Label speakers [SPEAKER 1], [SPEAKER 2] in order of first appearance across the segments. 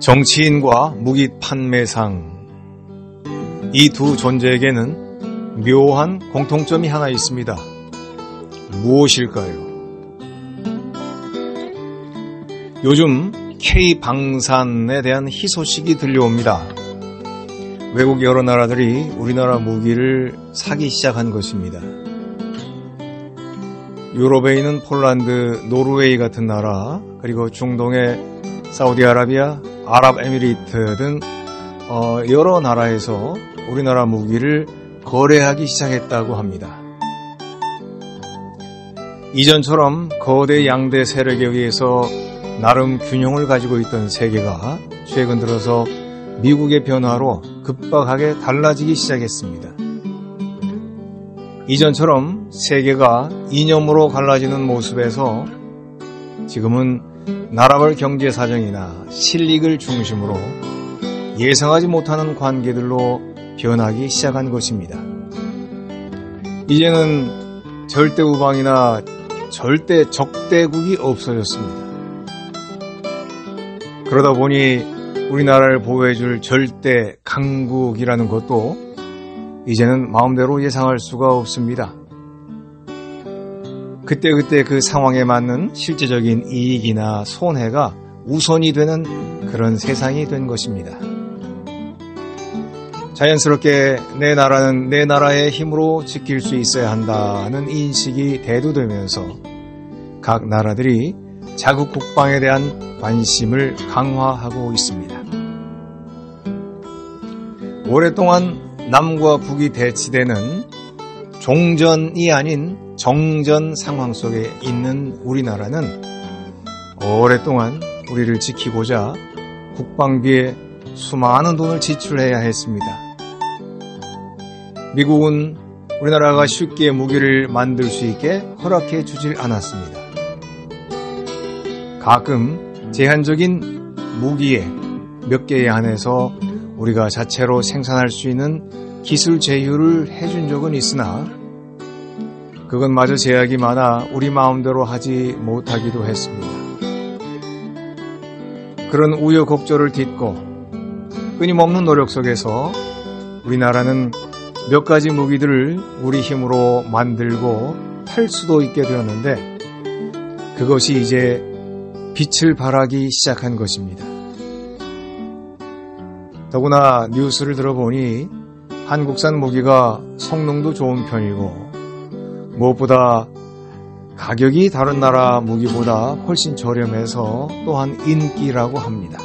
[SPEAKER 1] 정치인과 무기 판매상, 이 두 존재에게는 묘한 공통점이 하나 있습니다. 무엇일까요? 요즘 K방산에 대한 희소식이 들려옵니다. 외국 여러 나라들이 우리나라 무기를 사기 시작한 것입니다. 유럽에 있는 폴란드, 노르웨이 같은 나라, 그리고 중동의 사우디아라비아, 아랍에미리트 등 여러 나라에서 우리나라 무기를 거래하기 시작했다고 합니다. 이전처럼 거대 양대 세력에 의해서 나름 균형을 가지고 있던 세계가 최근 들어서 미국의 변화로 급박하게 달라지기 시작했습니다. 이전처럼 세계가 이념으로 갈라지는 모습에서 지금은 나라별 경제 사정이나 실익을 중심으로 예상하지 못하는 관계들로 변하기 시작한 것입니다. 이제는 절대 우방이나 절대 적대국이 없어졌습니다. 그러다 보니 우리나라를 보호해줄 절대 강국이라는 것도 이제는 마음대로 예상할 수가 없습니다. 그때그때 그 상황에 맞는 실제적인 이익이나 손해가 우선이 되는 그런 세상이 된 것입니다. 자연스럽게 내 나라는 내 나라의 힘으로 지킬 수 있어야 한다는 인식이 대두되면서 각 나라들이 자국 국방에 대한 관심을 강화하고 있습니다. 오랫동안 남과 북이 대치되는 종전이 아닌 정전 상황 속에 있는 우리나라는 오랫동안 우리를 지키고자 국방비에 수많은 돈을 지출해야 했습니다. 미국은 우리나라가 쉽게 무기를 만들 수 있게 허락해 주질 않았습니다. 가끔 제한적인 무기에 몇 개에 한해서 우리가 자체로 생산할 수 있는 기술 제휴를 해준 적은 있으나 그건 마저 제약이 많아 우리 마음대로 하지 못하기도 했습니다. 그런 우여곡절을 딛고 끊임없는 노력 속에서 우리나라는 몇 가지 무기들을 우리 힘으로 만들고 팔 수도 있게 되었는데 그것이 이제 빛을 발하기 시작한 것입니다. 더구나 뉴스를 들어보니 한국산 무기가 성능도 좋은 편이고 무엇보다 가격이 다른 나라 무기보다 훨씬 저렴해서 또한 인기라고 합니다.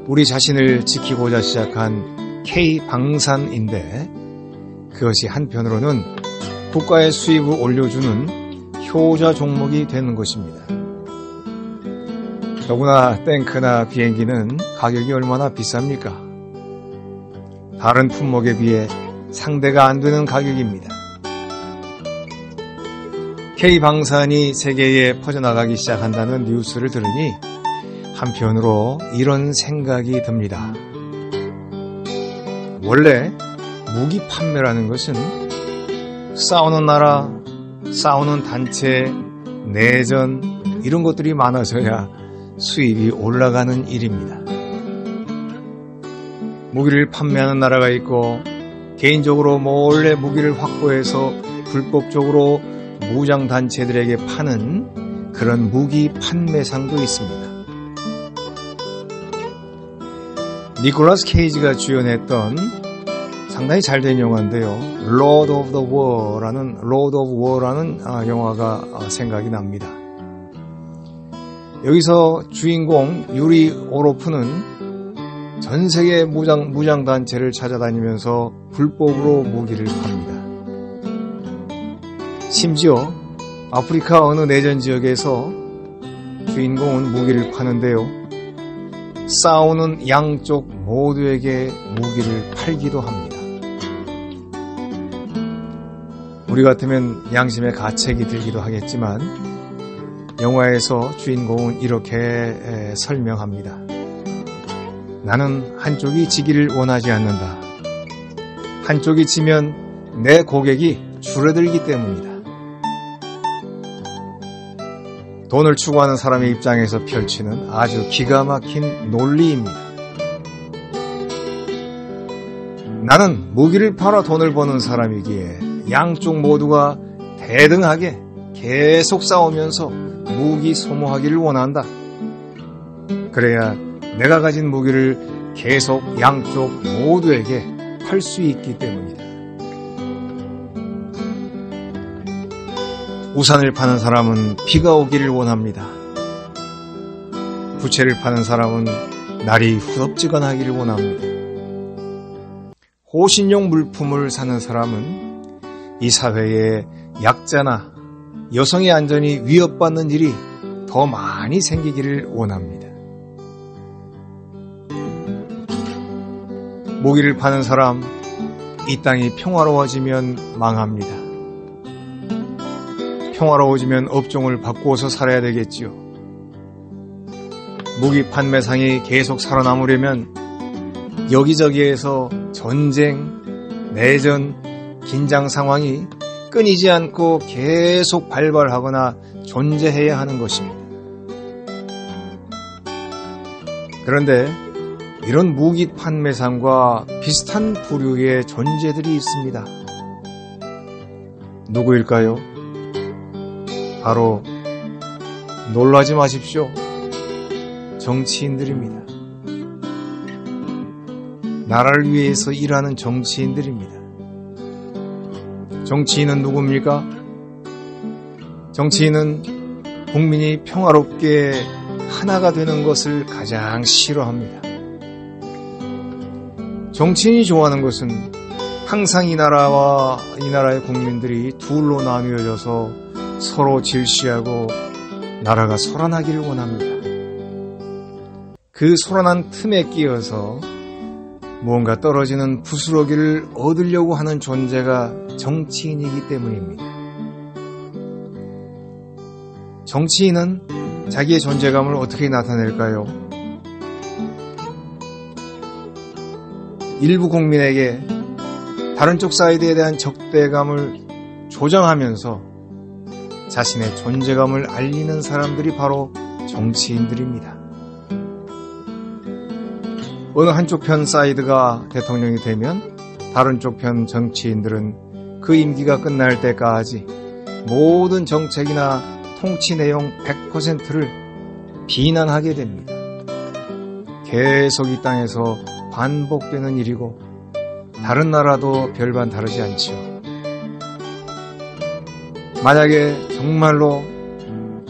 [SPEAKER 1] 우리 자신을 지키고자 시작한 K방산인데 그것이 한편으로는 국가의 수입을 올려주는 효자 종목이 되는 것입니다. 더구나 탱크나 비행기는 가격이 얼마나 비쌉니까? 다른 품목에 비해 상대가 안 되는 가격입니다. K방산이 세계에 퍼져나가기 시작한다는 뉴스를 들으니 한편으로 이런 생각이 듭니다. 원래 무기 판매라는 것은 싸우는 나라, 싸우는 단체, 내전 이런 것들이 많아져야 수입이 올라가는 일입니다. 무기를 판매하는 나라가 있고 개인적으로 몰래 무기를 확보해서 불법적으로 무장단체들에게 파는 그런 무기 판매상도 있습니다. 니콜라스 케이지가 주연했던 상당히 잘된 영화인데요. Lord of the War라는 영화가 생각이 납니다. 여기서 주인공 유리 오로프는 전 세계 무장단체를 찾아다니면서 불법으로 무기를 팝니다. 심지어 아프리카 어느 내전 지역에서 주인공은 무기를 파는데요. 싸우는 양쪽 모두에게 무기를 팔기도 합니다. 우리 같으면 양심의 가책이 들기도 하겠지만 영화에서 주인공은 이렇게 설명합니다. 나는 한쪽이 지기를 원하지 않는다. 한쪽이 지면 내 고객이 줄어들기 때문이다. 돈을 추구하는 사람의 입장에서 펼치는 아주 기가 막힌 논리입니다. 나는 무기를 팔아 돈을 버는 사람이기에 양쪽 모두가 대등하게 계속 싸우면서 무기 소모하기를 원한다. 그래야 내가 가진 무기를 계속 양쪽 모두에게 팔 수 있기 때문이다. 우산을 파는 사람은 비가 오기를 원합니다. 부채를 파는 사람은 날이 후덥지근하기를 원합니다. 호신용 물품을 사는 사람은 이 사회에 약자나 여성의 안전이 위협받는 일이 더 많이 생기기를 원합니다. 무기를 파는 사람, 이 땅이 평화로워지면 망합니다. 평화로워지면 업종을 바꾸어서 살아야 되겠지요. 무기 판매상이 계속 살아남으려면 여기저기에서 전쟁, 내전, 긴장 상황이 끊이지 않고 계속 발발하거나 존재해야 하는 것입니다. 그런데 이런 무기 판매상과 비슷한 부류의 존재들이 있습니다. 누구일까요? 바로 놀라지 마십시오. 정치인들입니다. 나라를 위해서 일하는 정치인들입니다. 정치인은 누굽니까? 정치인은 국민이 평화롭게 하나가 되는 것을 가장 싫어합니다. 정치인이 좋아하는 것은 항상 이 나라와 이 나라의 국민들이 둘로 나뉘어져서 서로 질시하고 나라가 소란하기를 원합니다. 그 소란한 틈에 끼어서 무언가 떨어지는 부스러기를 얻으려고 하는 존재가 정치인이기 때문입니다. 정치인은 자기의 존재감을 어떻게 나타낼까요? 일부 국민에게 다른 쪽 사이드에 대한 적대감을 조장하면서 자신의 존재감을 알리는 사람들이 바로 정치인들입니다. 어느 한쪽 편 사이드가 대통령이 되면 다른 쪽 편 정치인들은 그 임기가 끝날 때까지 모든 정책이나 통치 내용 100%를 비난하게 됩니다. 계속 이 땅에서 반복되는 일이고 다른 나라도 별반 다르지 않지요. 만약에 정말로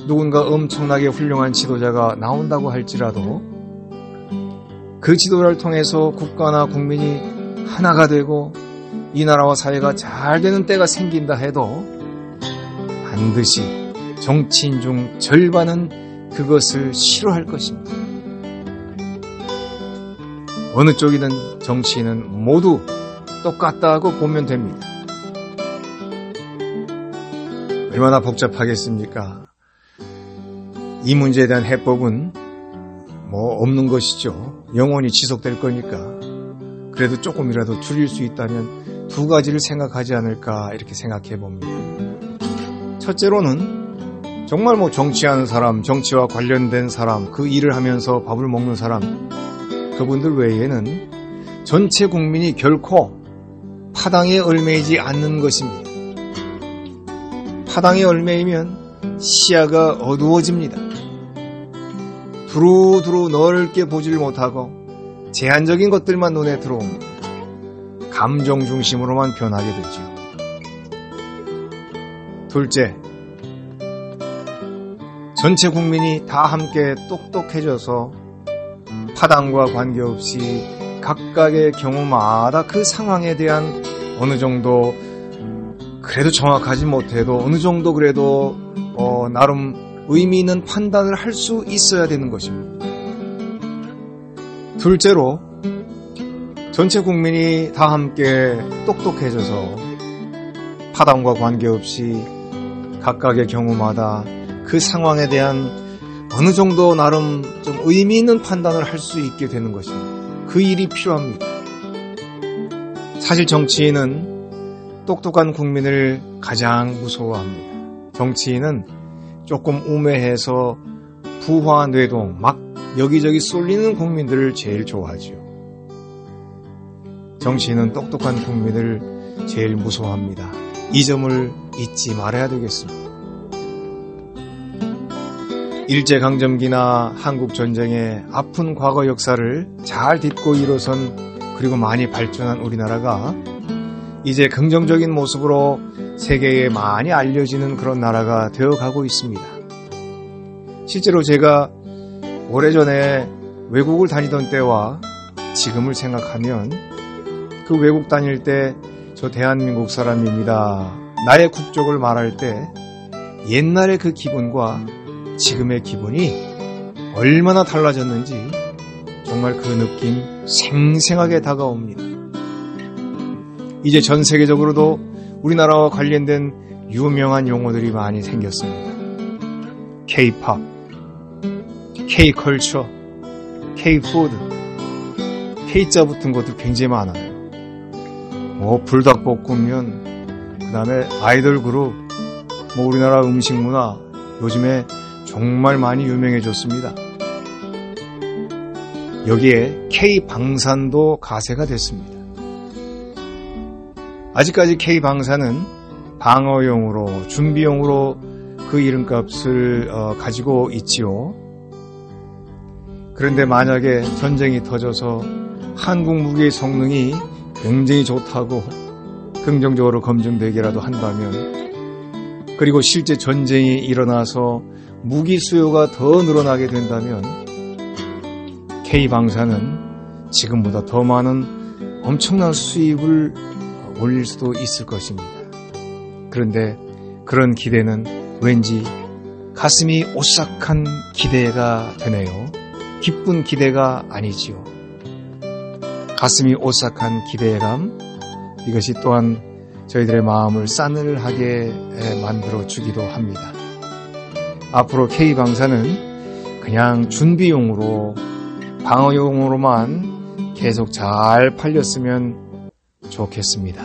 [SPEAKER 1] 누군가 엄청나게 훌륭한 지도자가 나온다고 할지라도 그 지도자를 통해서 국가나 국민이 하나가 되고 이 나라와 사회가 잘 되는 때가 생긴다 해도 반드시 정치인 중 절반은 그것을 싫어할 것입니다. 어느 쪽이든 정치인은 모두 똑같다고 보면 됩니다. 얼마나 복잡하겠습니까? 이 문제에 대한 해법은 없는 것이죠. 영원히 지속될 거니까. 그래도 조금이라도 줄일 수 있다면 두 가지를 생각하지 않을까 이렇게 생각해 봅니다. 첫째로는 정말 정치하는 사람, 정치와 관련된 사람, 그 일을 하면서 밥을 먹는 사람, 그분들 외에는 전체 국민이 결코 파당에 얽매이지 않는 것입니다. 파당에 얽매이면 시야가 어두워집니다. 두루두루 넓게 보질 못하고 제한적인 것들만 눈에 들어옵니다. 감정 중심으로만 변하게 되죠. 둘째, 전체 국민이 다 함께 똑똑해져서 파당과 관계없이 각각의 경우마다 그 상황에 대한 어느 정도 그래도 정확하지 못해도 어느 정도 그래도 나름 의미 있는 판단을 할 수 있어야 되는 것입니다. 둘째로 전체 국민이 다 함께 똑똑해져서 파당과 관계없이 각각의 경우마다 그 상황에 대한 어느 정도 나름 좀 의미 있는 판단을 할 수 있게 되는 것입니다. 그 일이 필요합니다. 사실 정치인은 똑똑한 국민을 가장 무서워합니다. 정치인은 조금 우매해서 부화 뇌동 막 여기저기 쏠리는 국민들을 제일 좋아하죠. 정치인은 똑똑한 국민을 제일 무서워합니다. 이 점을 잊지 말아야 되겠습니다. 일제강점기나 한국전쟁의 아픈 과거 역사를 잘 딛고 일어선 그리고 많이 발전한 우리나라가 이제 긍정적인 모습으로 세계에 많이 알려지는 그런 나라가 되어가고 있습니다. 실제로 제가 오래전에 외국을 다니던 때와 지금을 생각하면 그 외국 다닐 때 저 대한민국 사람입니다. 나의 국적을 말할 때 옛날의 그 기분과 지금의 기분이 얼마나 달라졌는지 정말 그 느낌 생생하게 다가옵니다. 이제 전 세계적으로도 우리나라와 관련된 유명한 용어들이 많이 생겼습니다. K-pop, K-culture, K-food, K자 붙은 것도 굉장히 많아요. 불닭볶음면, 그 다음에 아이돌 그룹, 우리나라 음식 문화 요즘에 정말 많이 유명해졌습니다. 여기에 K방산도 가세가 됐습니다. 아직까지 K방산은 방어용으로, 준비용으로 그 이름값을 가지고 있지요. 그런데 만약에 전쟁이 터져서 한국 무기의 성능이 굉장히 좋다고 긍정적으로 검증되기라도 한다면, 그리고 실제 전쟁이 일어나서 무기 수요가 더 늘어나게 된다면 K방산은 지금보다 더 많은 엄청난 수입을 올릴 수도 있을 것입니다. 그런데 그런 기대는 왠지 가슴이 오싹한 기대가 되네요. 기쁜 기대가 아니지요. 가슴이 오싹한 기대감, 이것이 또한 저희들의 마음을 싸늘하게 만들어 주기도 합니다. 앞으로 K방산은 그냥 준비용으로, 방어용으로만 계속 잘 팔렸으면 좋겠습니다.